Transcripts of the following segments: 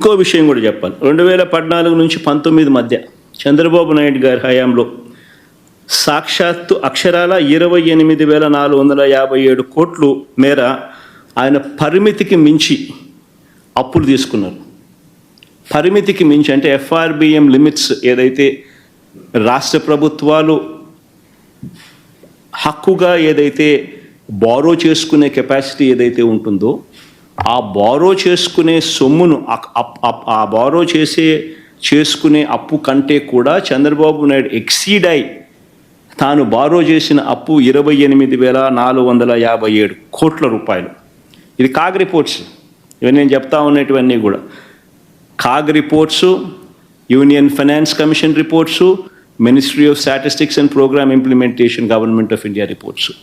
ఇంకో విషయం కూడా చెప్పాలి. 2014 నుంచి 19 మధ్య చంద్రబాబు నాయుడు గారి హయాంలో సాక్షాత్తు అక్షరాల 28,457 కోట్లు మేర ఆయన పరిమితికి మించి అప్పులు తీసుకున్నారు. పరిమితికి మించి అంటే FRBM లిమిట్స్ ఏదైతే రాష్ట్ర ప్రభుత్వాలు హక్కుగా ఏదైతే బారో చేసుకునే కెపాసిటీ ఏదైతే ఉంటుందో ఆ బారో చేసుకునే సొమ్మును ఆ బారో చేసుకునే అప్పు కంటే కూడా చంద్రబాబు నాయుడు ఎక్సీడ్ అయి తాను బారో చేసిన అప్పు 28,457 కోట్ల రూపాయలు. ఇది కాగ్ రిపోర్ట్స్, ఇవన్నీ నేను చెప్తా ఉన్నటువన్నీ కూడా CAG reports, union finance commission reports, ministry of statistics and programme implementation government of India reports.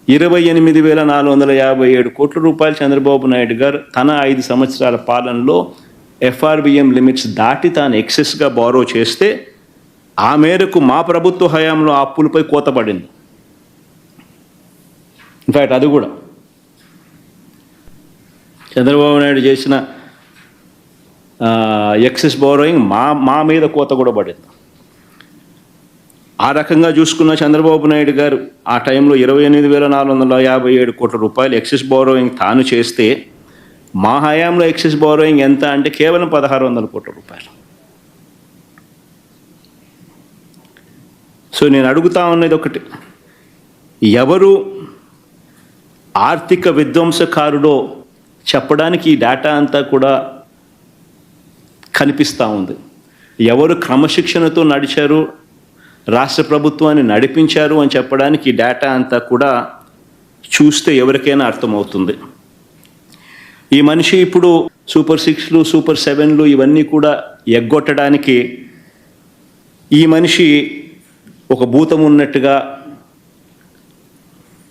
28,457 కోట్ల రూపాయలు చంద్రబాబు నాయుడు గారు తన 5 సంవత్సరాల పాలనలో FRBM లిమిట్స్ దాటి తాను ఎక్సెస్గా బారో చేస్తే ఆ మేరకు మా ప్రభుత్వ హయాంలో అప్పులపై కోత పడింది. ఇన్ఫ్యాక్ట్ అది కూడా చంద్రబాబు నాయుడు చేసిన ఎక్సెస్ బారోయింగ్ మా మీద కోత కూడా పడింది. ఆ రకంగా చూసుకున్న చంద్రబాబు నాయుడు గారు ఆ టైంలో 28,457 కోట్ల రూపాయలు ఎక్సెస్ బారోయింగ్ తాను చేస్తే మా హయాంలో ఎక్సెస్ బారోయింగ్ ఎంత అంటే కేవలం 1,600 కోట్ల రూపాయలు. సో నేను అడుగుతా ఉన్నది ఒకటి, ఎవరు ఆర్థిక విధ్వంసకారుడో చెప్పడానికి ఈ డేటా అంతా కూడా కనిపిస్తూ ఉంది. ఎవరు క్రమశిక్షణతో నడిచారు, రాష్ట్ర ప్రభుత్వాన్ని నడిపించారు అని చెప్పడానికి ఈ డేటా అంతా కూడా చూస్తే ఎవరికైనా అర్థమవుతుంది. ఈ మనిషి ఇప్పుడు సూపర్ 6లు, సూపర్ 7లు ఇవన్నీ కూడా ఎగ్గొట్టడానికి ఈ మనిషి ఒక భూతం ఉన్నట్టుగా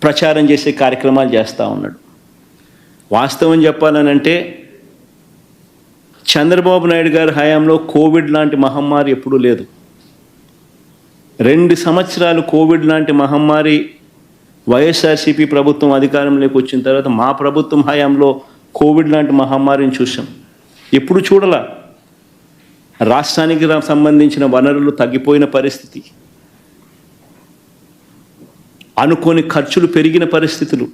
ప్రచారం చేసే కార్యక్రమాలు చేస్తూ ఉన్నాడు. వాస్తవం చెప్పాలనంటే చంద్రబాబు నాయుడు గారి హయాంలో కోవిడ్ లాంటి మహమ్మారి ఎప్పుడూ లేదు. 2 సంవత్సరాలు కోవిడ్ లాంటి మహమ్మారి వైఎస్ఆర్సీపీ ప్రభుత్వం అధికారంలోకి వచ్చిన తర్వాత మా ప్రభుత్వం హయాంలో కోవిడ్ లాంటి మహమ్మారిని చూసాం. ఎప్పుడు చూడాల. రాష్ట్రానికి సంబంధించిన వనరులు తగ్గిపోయిన పరిస్థితి, అనుకోని ఖర్చులు పెరిగిన పరిస్థితులు,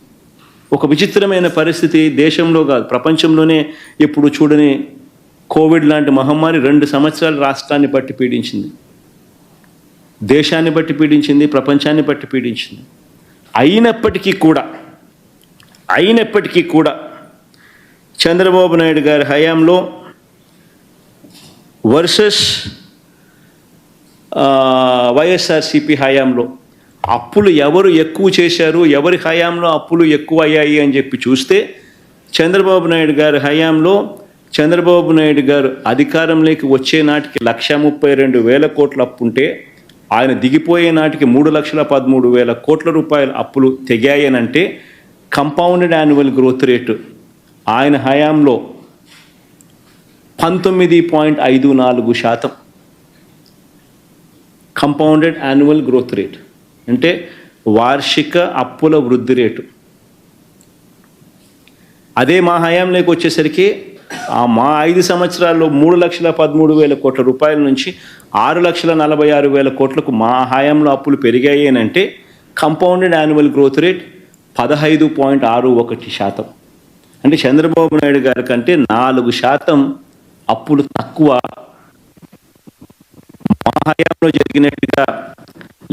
ఒక విచిత్రమైన పరిస్థితి. దేశంలో కాదు ప్రపంచంలోనే ఎప్పుడు చూడని కోవిడ్ లాంటి మహమ్మారి 2 సంవత్సరాలు రాష్ట్రాన్ని బట్టి పీడించింది, దేశాన్ని బట్టి పీడించింది, ప్రపంచాన్ని బట్టి పీడించింది. అయినప్పటికీ కూడా చంద్రబాబు నాయుడు గారి హయాంలో వర్సెస్ వైఎస్ఆర్సీపీ హయాంలో అప్పులు ఎవరు ఎక్కువ చేశారు, ఎవరి హయాంలో అప్పులు ఎక్కువ అయ్యాయి అని చెప్పి చూస్తే చంద్రబాబు నాయుడు గారి హయాంలో చంద్రబాబు నాయుడు గారు అధికారంలోకి వచ్చే నాటికి 132,000 కోట్ల అప్పు ఉంటే ఆయన దిగిపోయే నాటికి 3,13,000 కోట్ల రూపాయల అప్పులు తెగాయనంటే కంపౌండెడ్ యాన్యువల్ గ్రోత్ రేటు ఆయన హయాంలో 19.54%. కంపౌండెడ్ యాన్యువల్ గ్రోత్ రేట్ అంటే వార్షిక అప్పుల వృద్ధి రేటు. అదే మా హయాంలోకి వచ్చేసరికి మా 5 సంవత్సరాల్లో 3,13,000 కోట్ల రూపాయల నుంచి 6,46,000 కోట్లకు మా హయాంలో అప్పులు పెరిగాయి అని అంటే కంపౌండెడ్ యాన్యువల్ గ్రోత్ రేట్ 15.61%. అంటే చంద్రబాబు నాయుడు గారి కంటే 4% అప్పులు తక్కువ మా హయాంలో జరిగినట్టుగా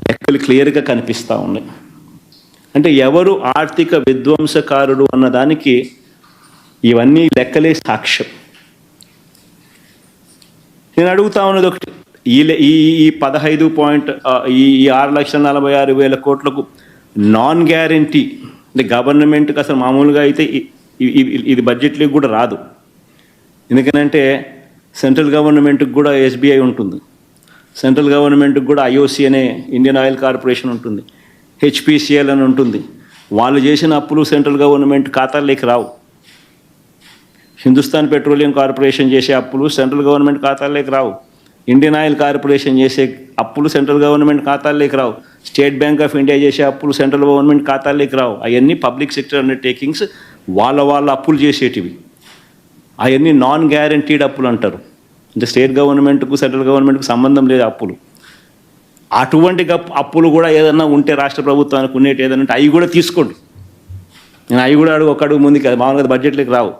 లెక్కలు క్లియర్గా కనిపిస్తూ ఉన్నాయి. అంటే ఎవరు ఆర్థిక విధ్వంసకారుడు అన్నదానికి ఇవన్నీ లెక్కలే సాక్ష్యం. నేను అడుగుతా ఉన్నది ఒకటి, ఈ 6,46,000 కోట్లకు నాన్ గ్యారంటీ అంటే గవర్నమెంట్కి అసలు మామూలుగా అయితే ఇది బడ్జెట్లోకి కూడా రాదు. ఎందుకనంటే సెంట్రల్ గవర్నమెంట్కి కూడా SBI ఉంటుంది, సెంట్రల్ గవర్నమెంట్కి కూడా IOC అనే ఇండియన్ ఆయిల్ కార్పొరేషన్ ఉంటుంది, HPCL అని ఉంటుంది. వాళ్ళు చేసిన అప్పులు సెంట్రల్ గవర్నమెంట్ ఖాతాల్లోకి రావు. హిందుస్థాన్ పెట్రోలియం కార్పొరేషన్ చేసే అప్పులు సెంట్రల్ గవర్నమెంట్ ఖాతాల్లోకి రావు. ఇండియన్ ఆయిల్ కార్పొరేషన్ చేసే అప్పులు సెంట్రల్ గవర్నమెంట్ ఖాతాల్లోకి రావు. స్టేట్ బ్యాంక్ ఆఫ్ ఇండియా చేసే అప్పులు సెంట్రల్ గవర్నమెంట్ ఖాతాల్లోకి రావు. అవన్నీ పబ్లిక్ సెక్టర్ అండర్టేకింగ్స్, వాళ్ళ అప్పులు చేసేటివి. అవన్నీ నాన్ గ్యారంటీడ్ అప్పులు అంటారు. అంటే స్టేట్ గవర్నమెంట్కు సెంట్రల్ గవర్నమెంట్కు సంబంధం లేదు అప్పులు. అటువంటి అప్పులు కూడా ఏదన్నా ఉంటే రాష్ట్ర ప్రభుత్వానికి ఉండేటి ఏదైనా ఉంటే అవి కూడా తీసుకోండి. నేను అవి కూడా ఒక అడుగు ముందుకు మామూలుగా బడ్జెట్లోకి రావు.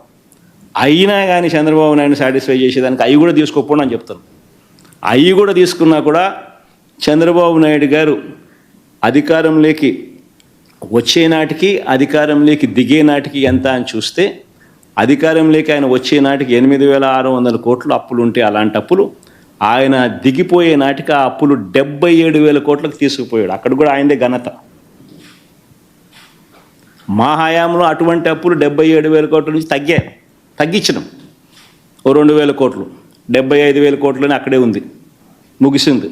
అయినా కానీ చంద్రబాబు నాయుడు సాటిస్ఫై చేసేదానికి అవి కూడా తీసుకోకపోండి అని చెప్తాను. అవి కూడా తీసుకున్నా కూడా చంద్రబాబు నాయుడు గారు అధికారంలోకి వచ్చే నాటికి అధికారంలోకి దిగే నాటికి ఎంత అని చూస్తే, అధికారంలోకి ఆయన వచ్చే నాటికి 8,600 కోట్లు అప్పులు ఉంటే అలాంటి అప్పులు ఆయన దిగిపోయే నాటికి ఆ అప్పులు 77,000 కోట్లకు తీసుకుపోయాడు. అక్కడ కూడా ఆయనదే ఘనత. మా హయాంలో అటువంటి అప్పులు 77,000 కోట్ల నుంచి తగ్గించడం ఓ 2,000 కోట్లు, 75,000 కోట్లని అక్కడే ఉంది, ముగిసింది.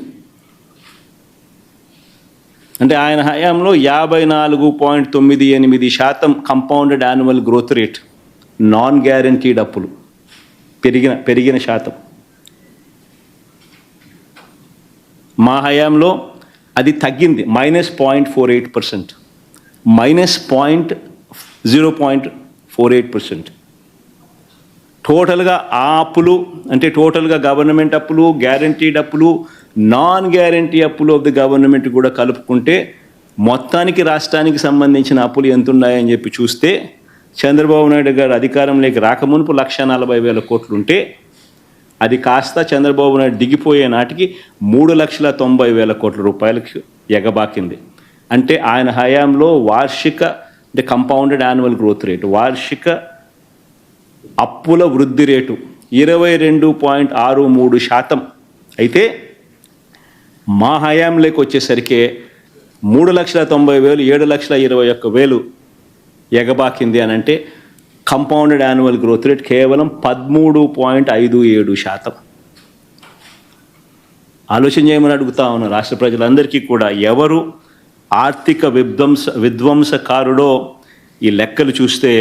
అంటే ఆయన హయాంలో 54.98% compounded annual growth rate non guaranteed అప్పులు పెరిగిన శాతం. మా హయాంలో అది తగ్గింది, -0.48%, -0.48%. టోటల్గా ఆ అప్పులు అంటే టోటల్గా గవర్నమెంట్ అప్పులు, గ్యారంటీడ్ అప్పులు, నాన్ గ్యారంటీ అప్పులు ఆఫ్ ది గవర్నమెంట్ కూడా కలుపుకుంటే మొత్తానికి రాష్ట్రానికి సంబంధించిన అప్పులు ఎంత ఉన్నాయని చెప్పి చూస్తే, చంద్రబాబు నాయుడు గారు అధికారంలోకి రాకమునుపు 1,40,000 కోట్లు ఉంటే అది కాస్త చంద్రబాబు నాయుడు దిగిపోయే నాటికి 3,90,000 కోట్ల రూపాయలకు ఎగబాకింది. అంటే ఆయన హయాంలో వార్షిక అంటే కంపౌండెడ్ యాన్యువల్ గ్రోత్ రేటు, వార్షిక అప్పుల వృద్ధి రేటు 22.63%. అయితే మా హయాంలోకి వచ్చేసరికి 3,90,000, 7,21,000 ఎగబాకింది అని అంటే కంపౌండెడ్ యాన్యువల్ గ్రోత్ రేట్ కేవలం 13.57%. ఆలోచన చేయమని అడుగుతా ఉన్నా రాష్ట్ర ప్రజలందరికీ కూడా. ఎవరు ఆర్థిక విధ్వంసకారుడో ఈ లెక్కలు చూస్తే